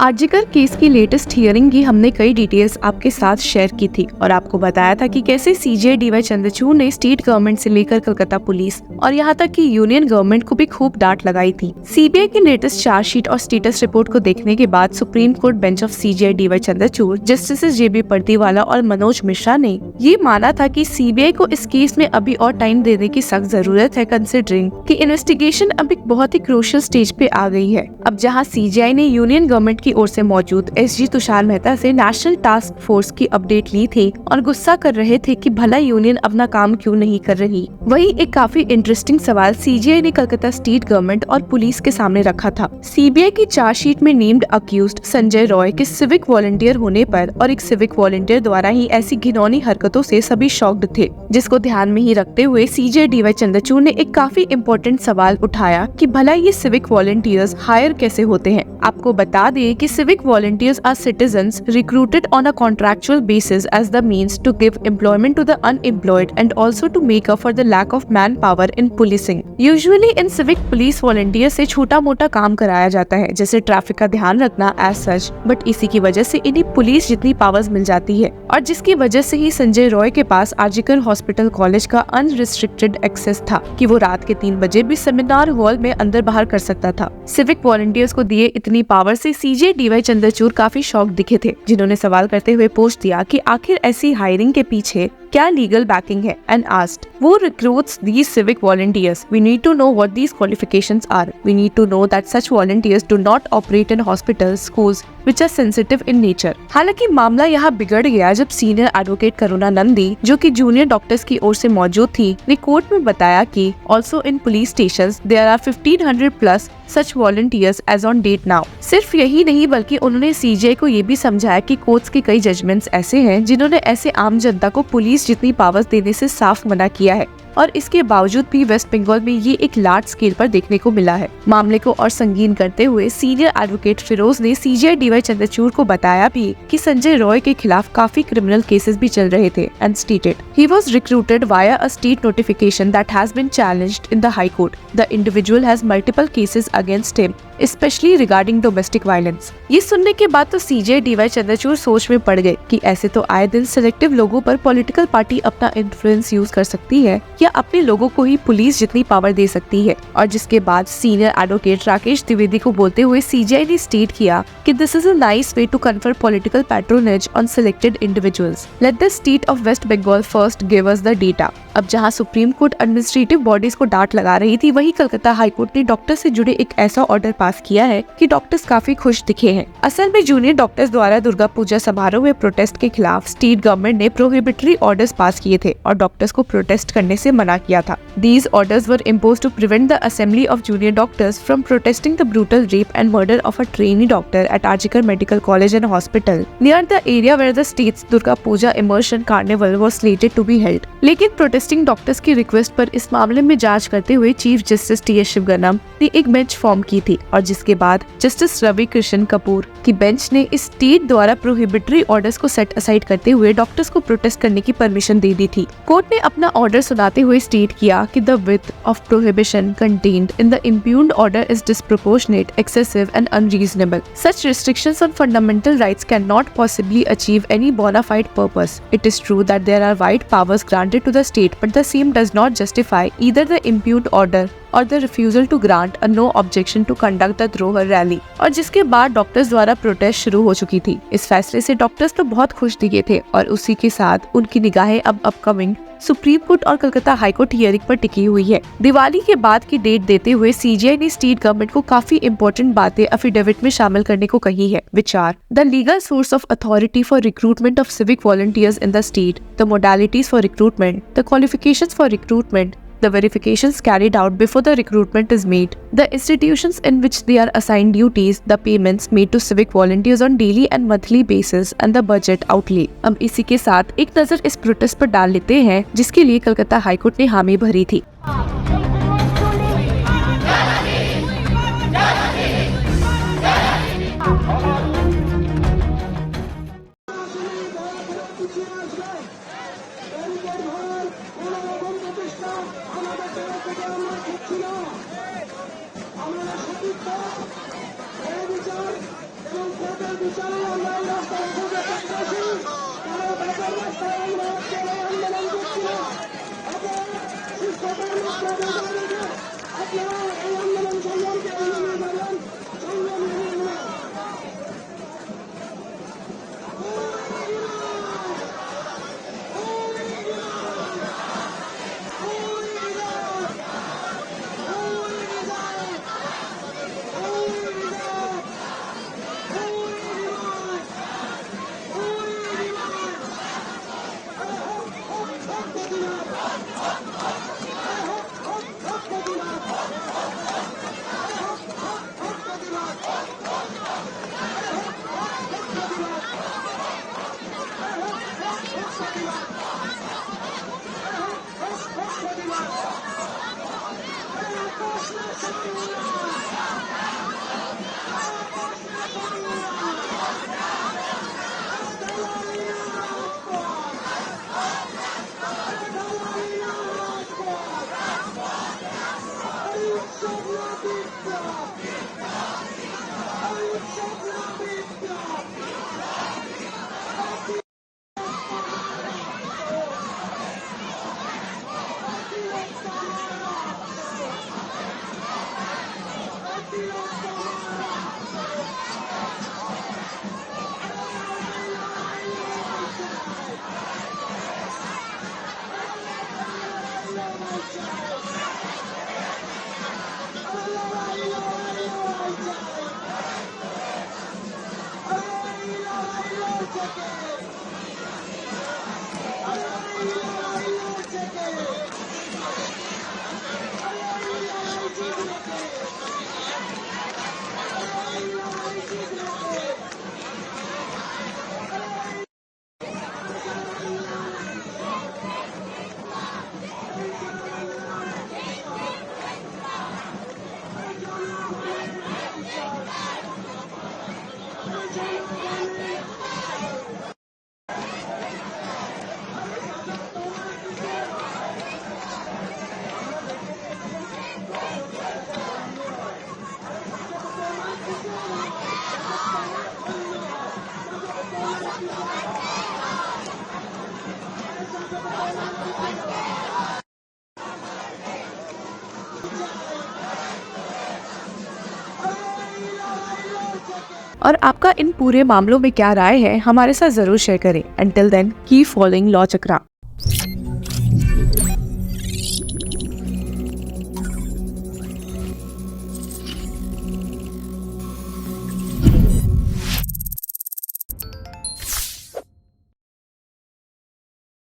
RG Kar case की latest hearing की हमने कई डिटेल्स आपके साथ शेयर की थी और आपको बताया था कि कैसे सीजे डीवाई चंद्रचूड़ ने स्टेट गवर्नमेंट से लेकर कोलकाता पुलिस और यहाँ तक कि यूनियन गवर्नमेंट को भी खूब डांट लगाई थी। सीबीआई की लेटेस्ट चार्जशीट और स्टेटस रिपोर्ट को देखने के बाद supreme court bench of CJ DY Chandrachud, justice JB Pardiwala और मनोज मिश्रा ने ये माना था कि सीबीआई को इस केस में अभी और टाइम देने की सख्त जरूरत है, कंसिडरिंग कि इन्वेस्टिगेशन अब एक बहुत ही क्रूशियल स्टेज पे आ गई है। अब जहाँ सीजीआई ने यूनियन गवर्नमेंट की ओर से मौजूद एसजी तुषार मेहता से नेशनल टास्क फोर्स की अपडेट ली थी और गुस्सा कर रहे थे कि भला यूनियन अपना काम क्यों नहीं कर रही, वही एक काफी इंटरेस्टिंग सवाल सीजीआई ने कोलकाता स्टेट गवर्नमेंट और पुलिस के सामने रखा था। सीबीआई की चार्जशीट में नेम्ड अक्यूज्ड संजय रॉय के सिविक वॉलंटियर होने पर और एक सिविक वॉलंटियर द्वारा ही ऐसी घिनौनी हरकतों से सभी शॉक्ड थे, जिसको ध्यान में ही रखते हुए सीजे डीवाई चंद्रचूड़ ने एक काफी इम्पोर्टेंट सवाल उठाया कि भला ये सिविक वॉलंटियर्स हायर कैसे होते हैं। आपको बता दें कि civic volunteers are citizens recruited on a contractual basis as the means to give employment to the unemployed and also to make up for the lack of manpower in policing. Usually in civic police volunteers से छोटा मोटा काम कराया जाता है, जैसे traffic का ध्यान रखना as such, बट इसी की वजह से इन्हें पुलिस जितनी पावर्स मिल जाती है और जिसकी वजह से ही संजय रॉय के पास आर्जिकर हॉस्पिटल कॉलेज का अनरिस्ट्रिक्टेड एक्सेस था कि वो रात के 3 बजे भी सेमिनार हॉल में अंदर बाहर कर सकता था। सिविक वॉलंटियर्स को दिए इतनी पावर से सीजे डीवाई चंद्रचूड़ काफी शॉक दिखे थे, जिन्होंने सवाल करते हुए पूछ दिया कि आखिर ऐसी हायरिंग के पीछे क्या लीगल बैकिंग है and asked who recruits these civic volunteers? We need to know what these qualifications are. We need to know that such volunteers do not operate in hospitals, schools which are sensitive in nature. हालांकि मामला यहाँ बिगड़ गया जब senior advocate करुणा नंदी, जो कि junior doctors की ओर से मौजूद थी, ने कोर्ट में बताया कि also in police stations there are 1500 plus such volunteers as on date now. सिर्फ यही नहीं बल्कि उन्होंने सीजीआई को ये भी समझाया कि कोर्ट्स के कई जजमेंट्स ऐसे हैं जिन्होंने ऐसे आम जनता को पुलिस जितनी पावर्स देने से साफ मना किया है और इसके बावजूद भी वेस्ट बंगाल में ये एक लार्ज स्केल पर देखने को मिला है। मामले को और संगीन करते हुए सीनियर एडवोकेट फिरोज ने सीजीआई डीवाई चंद्रचूड़ को बताया भी कि संजय रॉय के खिलाफ काफी क्रिमिनल केसेस भी चल रहे थे and stated he was recruited via a state notification that has been challenged in the high court. The individual has multiple cases against him specially regarding domestic violence. ये सुनने के बाद तो सीजीआई डीवाई चंद्रचूड़ सोच में पड़ गए कि ऐसे तो आए दिन सिलेक्टिव लोगों पर पॉलिटिकल पार्टी अपना इन्फ्लुएंस यूज कर सकती है या अपने लोगों को ही पुलिस जितनी पावर दे सकती है। और जिसके बाद सीनियर एडवोकेट राकेश द्विवेदी को बोलते हुए सीजीआई ने स्टेट किया कि this is a nice way to confer political patronage on selected individuals. Let the state of West Bengal first give us the data. अब जहां सुप्रीम कोर्ट एडमिनिस्ट्रेटिव बॉडीज को डांट लगा रही थी, वहीं कलकत्ता हाई कोर्ट ने डॉक्टर से जुड़े एक ऐसा ऑर्डर पास किया है कि डॉक्टर्स काफी खुश दिखे हैं। असल में जूनियर डॉक्टर्स द्वारा दुर्गा पूजा समारोह में प्रोटेस्ट के खिलाफ स्टेट गवर्नमेंट ने प्रोहिबिटरी ऑर्डर्स पास किए थे और डॉक्टर्स को प्रोटेस्ट करने से मना किया था। These orders were imposed to prevent the assembly of junior doctors from protesting the brutal rape and murder of a trainee doctor at Arjikar Medical College and Hospital near the area where the state's Durga Puja Immersion Carnival was slated to be held. लेकिन protesting doctors की request पर इस मामले में जांच करते हुए chief justice T.S.. शिवगन्नम ने एक बेंच फॉर्म की थी और जिसके बाद जस्टिस रवि कृष्ण कपूर की बेंच ने इस स्टेट द्वारा प्रोहिबिटरी ऑर्डर्स को सेट असाइड करते हुए डॉक्टर्स को प्रोटेस्ट करने की परमिशन दे दी थी। कोर्ट ने अपना ऑर्डर सुनाते हुए स्टेट किया कि the width of prohibition contained in the impugned order is disproportionate, excessive and unreasonable. Such restrictions on fundamental rights cannot possibly achieve any bona fide purpose. It is true that there are wide powers granted to the state, but the same does not justify either the impugned order और the refusal to grant a no objection to conduct the Drohar rally। और जिसके बाद doctors द्वारा protest शुरू हो चुकी थी। इस फैसले से डॉक्टर्स तो बहुत खुश दिखे थे और उसी के साथ उनकी निगाहें अब अपकमिंग सुप्रीम कोर्ट और कलकत्ता हाई कोर्ट हियरिंग पर टिकी हुई है। दिवाली के बाद की डेट देते हुए सीजीआई ने स्टेट गवर्नमेंट को काफी इंपॉर्टेंट बातें एफिडेविट में शामिल करने को कही है, which are the legal source of authority for recruitment of civic volunteers in the state, the modalities for recruitment, the qualifications for recruitment, the verifications carried out before the recruitment is made, the institutions in which they are assigned duties, the payments made to civic volunteers on daily and monthly basis, and the budget outlay। अब इसी के साथ एक नजर इस protest पर डाल लेते हैं जिसके लिए कलकत्ता हाईकोर्ट ने हामी भरी थी। আমরা সঠিক और आपका इन पूरे मामलों में क्या राय है, हमारे साथ जरूर शेयर करें। Until then keep following law चक्रा।